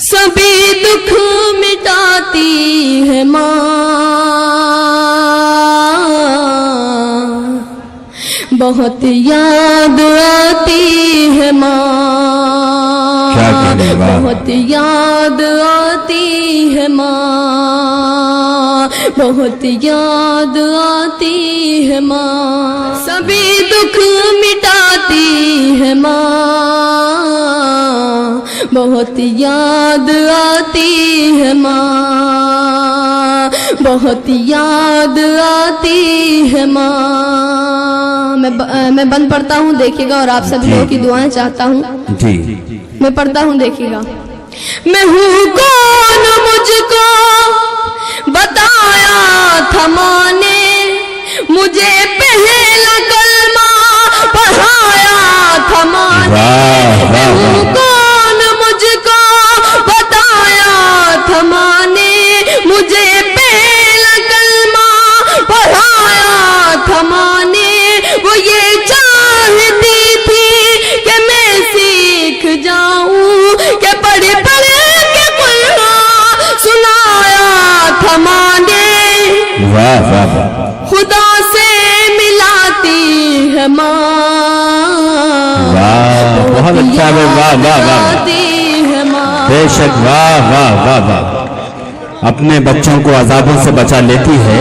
सभी दुख मिटाती है माँ, बहुत याद आती है माँ, बहुत याद आती है माँ, बहुत याद आती है माँ। सभी दुख मिटाती है माँ, बहुत याद आती है माँ, बहुत याद आती है माँ। मैं बंद पढ़ता हूँ, देखिएगा, और आप सभी लोगों की दुआएं चाहता हूँ जी। मैं पढ़ता हूँ, देखिएगा। मैं हूँ कौन मुझको बताया था माँ ने, मुझे पहला कलमा पढ़ाया था माँ ने। मैं हूँ कौन मुझको बताया था माँ ने, मुझे पहला कलमा पढ़ाया था माँ ने। वो ये चाहती थी कि मैं सीख जाऊं, कि पढ़ पढ़ के कुरान सुनाया था माँ ने। खुदा से मिलाती है माँ, बहुत अच्छा है। वाह वाह वाह, बेशक, वाह वाह वाह वाह। अपने बच्चों को अजाबों से बचा लेती है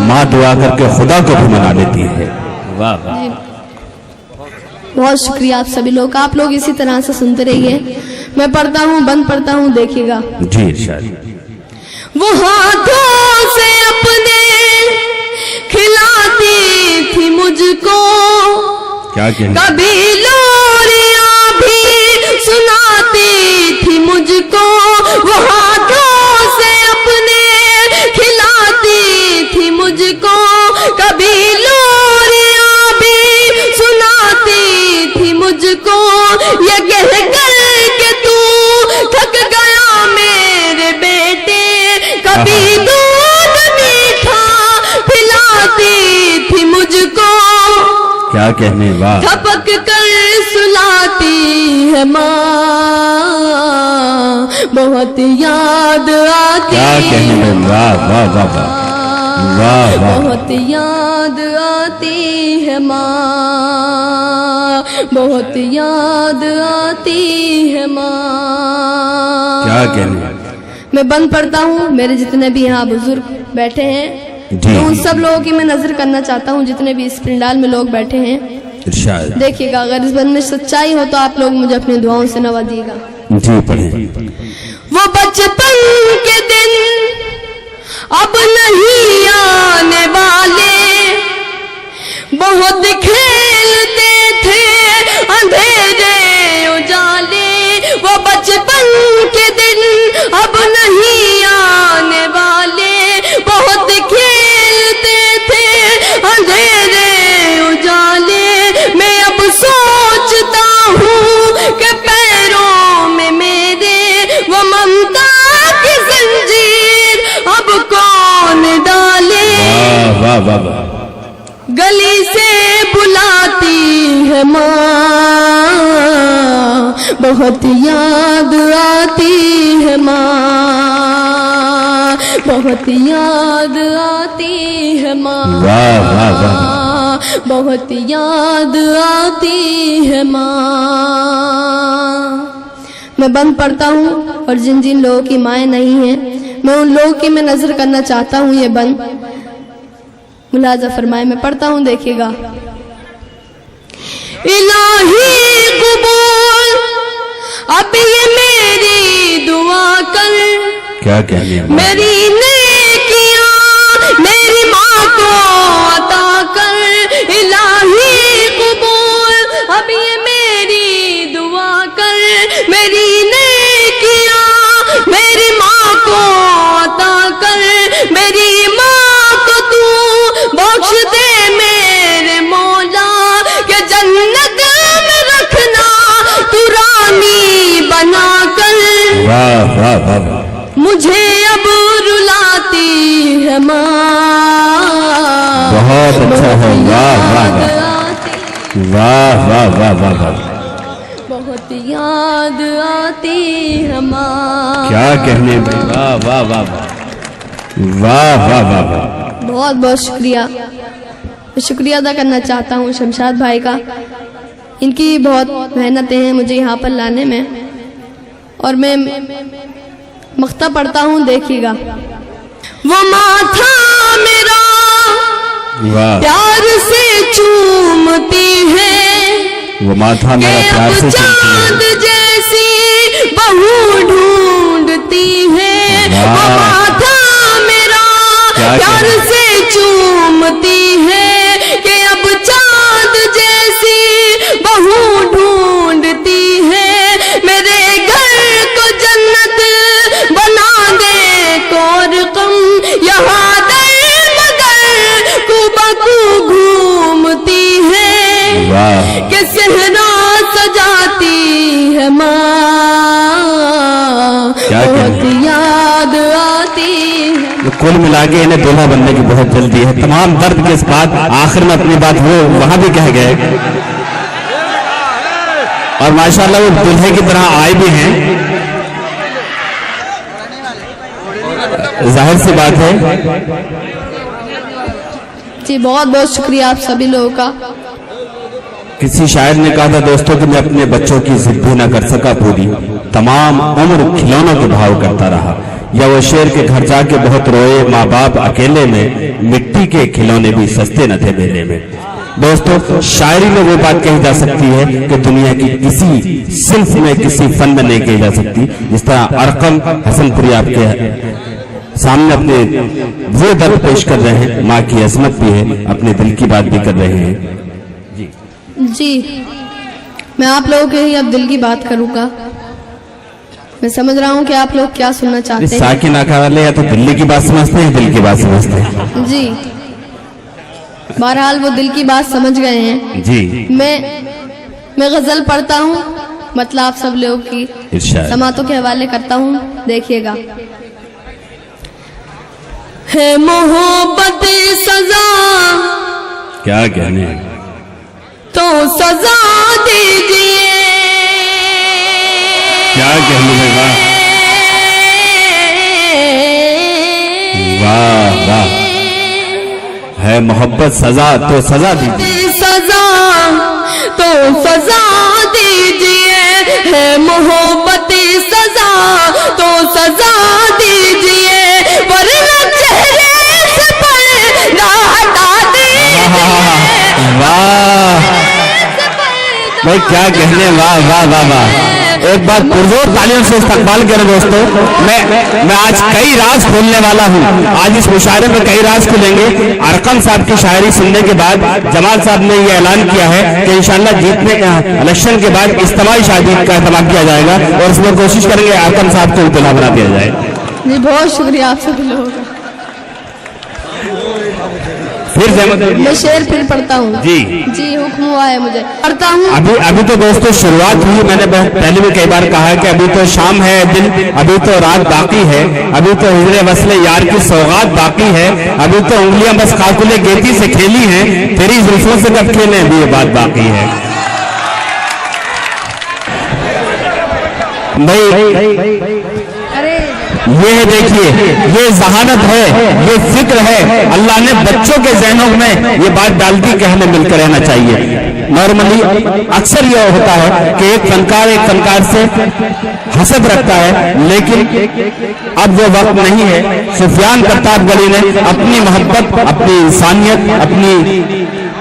माँ, दुआ करके खुदा को भी मना लेती है। वाह वाह, बहुत शुक्रिया आप सभी लोग, आप लोग इसी तरह से सुनते रहिए। मैं पढ़ता हूँ, बंद पढ़ता हूँ, देखिएगा जी। शायद वो हाथों से अपने खिलाती थी मुझको, क्या कभी लोरियां भी सुनाती थी मुझको। वो हाथों से अपने खिलाती थी मुझको, कभी लोरियां भी सुनाती थी मुझको। ये कह कर के तू थक गया मेरे बेटे, कभी दूध मीठा पिलाती थी मुझको। क्या कहने, वाह। थपक कर सुलाती है माँ, बहुत याद आती क्या कहने, वाह वाह वाह वाह वाह वाह, बहुत याद आती है माँ, बहुत याद आती है माँ। क्या कहने। मैं बंद पढ़ता हूँ। मेरे जितने भी यहाँ बुजुर्ग बैठे हैं, तो उन सब लोगों की मैं नजर करना चाहता हूँ, जितने भी इस पंडाल में लोग बैठे हैं। देखिएगा, अगर इस बंद में सच्चाई हो तो आप लोग मुझे अपनी दुआओं से नवाजिएगा जी। पढ़े। वो बचपन के दिन अब नहीं आने वाले, बहुत खेलते थे अंधेरे उजाले। वो बचपन के दिन अब नहीं आने वाले, बहुत खेलते थे अंधेरे उजाले। मैं अब सोचता हूँ कि पैरों में मेरे वो ममता की जंजीर अब कौन डाले। वाह वाह वाह, गली से बुलाती है माँ, बहुत याद आती है माँ, बहुत याद आती है माँ, वाह वाह वाह, बहुत याद आती है माँ। मैं बंद पढ़ता हूँ, और जिन जिन लोगों की माएँ नहीं हैं, मैं उन लोगों की मैं नजर करना चाहता हूँ। ये बंद मुलाजा फरमाए। मैं पढ़ता हूँ, देखिएगा। इलाही कबूल अब ये मेरी दुआ कर, क्या कहने, मेरी नेकियां मेरी माँ को अता कर। इलाही कबूल अब ये मेरी दुआ कर, मेरी नेकियां मेरी माँ को अता कर। मेरी माँ को तू बख्श दे मेरे मौला, के जन्नत में रखना तू रानी बना कर। वाह वाह वाह, मुझे अब रुलाती है माँ, बहुत अच्छा है। वाह वाह वाह वाह वाह वाह वाह, बहुत याद आती है माँ। क्या कहने भाई, वाह वाह वाह वाह वाह वाह वाह वाह। बहुत बहुत शुक्रिया। मैं शुक्रिया अदा करना चाहता हूँ शमशाद भाई का। इनकी बहुत मेहनतें हैं मुझे यहाँ पर लाने में, और मैं मख्ता पढ़ता हूँ, देखिएगा। वो माथा मेरा वाह, प्यार से चूमती है, वो माथा मेरा प्यार से चांद जैसी बहू ढूंढती है। वो माथा मेरा प्यार से चूमती है कि अब चांद जैसी बहू ढूंढती है। मेरे घर को जन्नत बना दे कोर कम, यहाँ दर मगर कुबकू घूमती है कि सहरा सजाती है माँ। बहुत याद आती है। तो कुल मिला के इन्हें दूल्हा बनने की बहुत जल्दी है। तमाम दर्द के बाद आखिर में अपनी बात वो वहां भी कह गए, और माशाल्लाह वो दूल्हे की तरह आए भी हैं। जाहिर सी बात है। जी बहुत बहुत शुक्रिया आप सभी लोगों का। किसी शायर ने कहा था दोस्तों कि मैं अपने बच्चों की जिद भी न कर सका पूरी, तमाम उम्र खिलौनों के भाव करता रहा। या वो शेर के घर जाके बहुत रोए, माँ बाप अकेले में, मिट्टी के खिलौने भी सस्ते न थे मेले में। दोस्तों शायरी में वो बात कही जा सकती है कि दुनिया की किसी सिल्फ में, किसी फन में नहीं कही जा सकती। जिस तरह अरकम हसनपुरी आपके सामने अपने वो दर्द पेश कर रहे हैं, माँ की अजमत भी है, अपने दिल की बात भी कर रहे हैं। जी मैं आप लोगों के ही अब दिल की बात करूंगा। मैं समझ रहा हूँ कि आप लोग क्या सुनना चाहते हैं। साकिन आका वाले या तो दिल्ली की बात समझते हैं, दिल की बात समझते हैं। जी बहरहाल वो दिल की बात समझ गए हैं। जी मैं गजल पढ़ता हूँ, मतलब आप सब लोगों की समातों के हवाले करता हूँ, देखिएगा। है मोहब्बत सजा, क्या कहने हैं? तो सजा दीजिए। क्या कहने हैं? वाह वाह, है मोहब्बत सजा तो सजा दीजिए। सजा तो सजा दीजिए, है मोहब्बत सजा तो सजा दीजिए, वरना चेहरे से पर्दा हटा दीजिए। वाह भाई क्या कहने, वाह वाह वाह वाह। एक बार पुरजोर तालियों से इस्तकबाल करें दोस्तों। मैं आज कई राज खोलने वाला हूँ। आज इस मुशायरे में कई राज खुलेंगे। अरकम साहब की शायरी सुनने के बाद जमाल साहब ने यह ऐलान किया है कि इंशाल्लाह जीतने इलेक्शन के बाद इज्तिमाई शादी का एहतमाम किया जाएगा, और इसमें कोशिश करेंगे अरकम साहब को दुल्हा बना दिया जाए। जी बहुत शुक्रिया आप सभी लोगों का। फिर मैं शेर फिर पढ़ता हूँ। जी हुक्म हुआ है मुझे, पढ़ता हूँ। अभी तो दोस्तों शुरुआत हुई। मैंने पहले भी कई बार कहा है कि अभी तो शाम है दिन, अभी तो रात बाकी है, अभी तो हिजरे वसले यार की सौगात बाकी है, अभी तो उंगलियां बस काकुले गेती से खेली हैं, तेरी जुल्फों से कब खेले, अभी ये बात बाकी है। भाई ये है, देखिए ये जहानत है, ये फिक्र है। अल्लाह ने बच्चों के जहनों में ये बात डाल दी कि हमें मिलकर रहना चाहिए। नॉर्मली अक्सर यह होता है कि एक फनकार से हसद रखता है, लेकिन अब वो वक्त नहीं है। सुफियान प्रतापगढ़ी ने अपनी मोहब्बत, अपनी इंसानियत, अपनी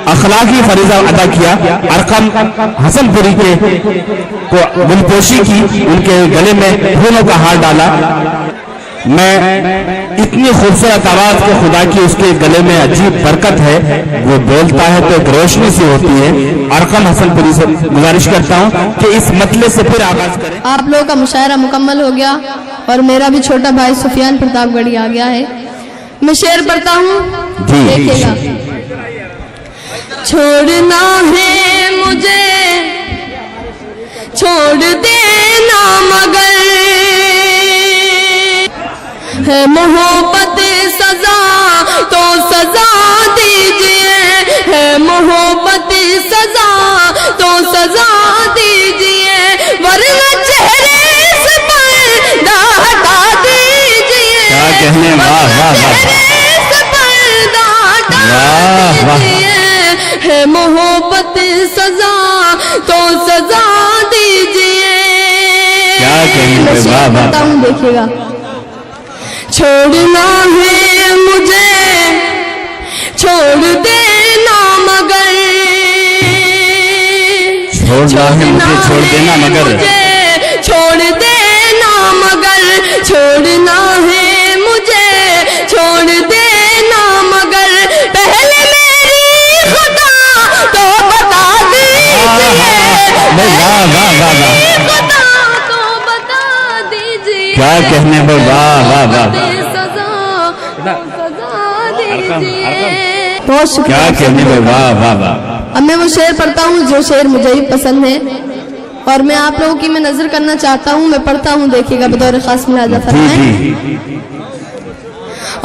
अखलाकी फरीजा अदा किया। अरकम हसनपुरी को दिलपोशी की, उनके गले में फूलों का हार डाला। मैं इतनी खूबसूरत आवाज के खुदा की उसके गले में अजीब बरकत है, वो बोलता है तो एक रोशनी सी होती है। अरकम हसनपुरी से गुजारिश करता हूँ कि इस मतले से फिर आगाज करें। आप लोगों का मुशायरा मुकम्मल हो गया और मेरा भी छोटा भाई सुफियान प्रतापगढ़ी आ गया है। मैं शेर पढ़ता हूँ, देखिएगा। छोड़ना है मुझे, छोड़ देना मगर, है मोहब्बत सजा तो सजा दीजिए, है मोहब्बत सजा तो सजा दीजिए, से पर्दा हटा दीजिए, है मोहब्बत सजा तो सजा दीजिए। क्या कहने पे, वाह वाह। बताऊं देखिएगा। छोड़ना है मुझे छोड़ देना मगर, छोड़ना है मुझे छोड़ देना मगर, छोड़ देना मगर, छोड़ना है मुझे छोड़ देना मगर, पहले मेरी खुदा तो बता दीजिए, वाह वाह वाह वाह। खुदा तो बता दीजिए। क्या कहने पे, वाह वाह वाह। बहुत शुक्रिया। क्या कहने पे, वाह वाह वाह। अब मैं वो शेर पढ़ता हूँ जो शेर मुझे भी पसंद है, और मैं आप लोगों की मैं नजर करना चाहता हूँ। मैं पढ़ता हूँ, देखिएगा बतौर खास मुलाजा फरमाएं।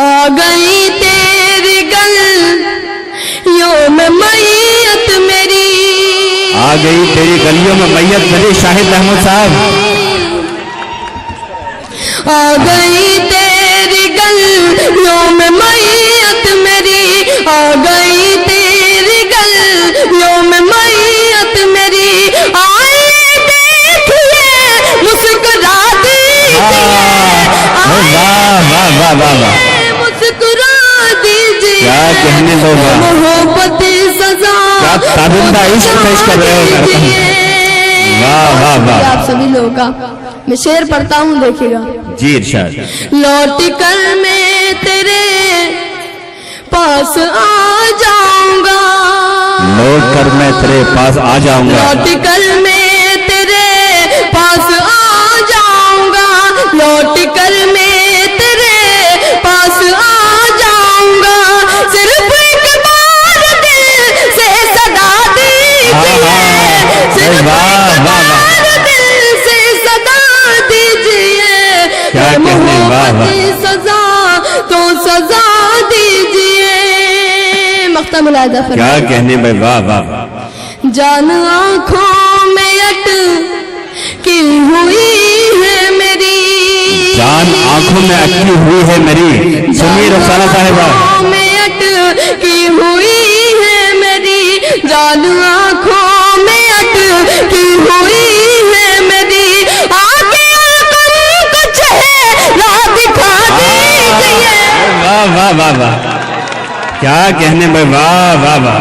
आ गई तेरी गलियों में मैयत मेरी, आ गई तेरी गलियों में मैयत मेरी। शाहिद अहमद साहब। आ गई तेरी गलियों में मैयत मेरी, आ गई तेरी गलियों में मैयत मेरी, आइए देखिए मुस्कुरा दीजिए, वाह वाह वाह वाह वाह। मुस्कुरा दीजिए। क्या कहने दो, मोहब्बत सजा क्या ताबिंदा इश्क पेश कर रहे हो। वाह वाह वाह। आप सभी लोगों का मैं शेर पढ़ता हूँ, देखिएगा। जी इरशाद। लौट कर मैं तेरे पास आ जाऊंगा, लौट कर मैं तेरे पास आ जाऊंगा, लौट कर मैं तेरे पास आ जाऊंगा, लौट कर मैं तेरे पास आ जाऊंगा, सिर्फ एक बार दिल से सदा दीजिए, सिर्फ एक बार दिल से सदा दीजिए, मोहब्बत सजा तो सजा दीजिए। मख्ता मुलाजा फरमाइए। क्या कहने भाई, वाह वाह। जान आँखों में अटकी हुई है मेरी, जान आंखों में अटकी हुई है मेरी। सुनिए रुखसाना साहिबा। आँखों में अटकी हुई है मेरी, जान आँखों में अटकी हुई है मेरी, आगे कुछ है ना दिखा दीजिए। वाह वाह वाह वाह। क्या कहने भाई, वाह वाह वाह।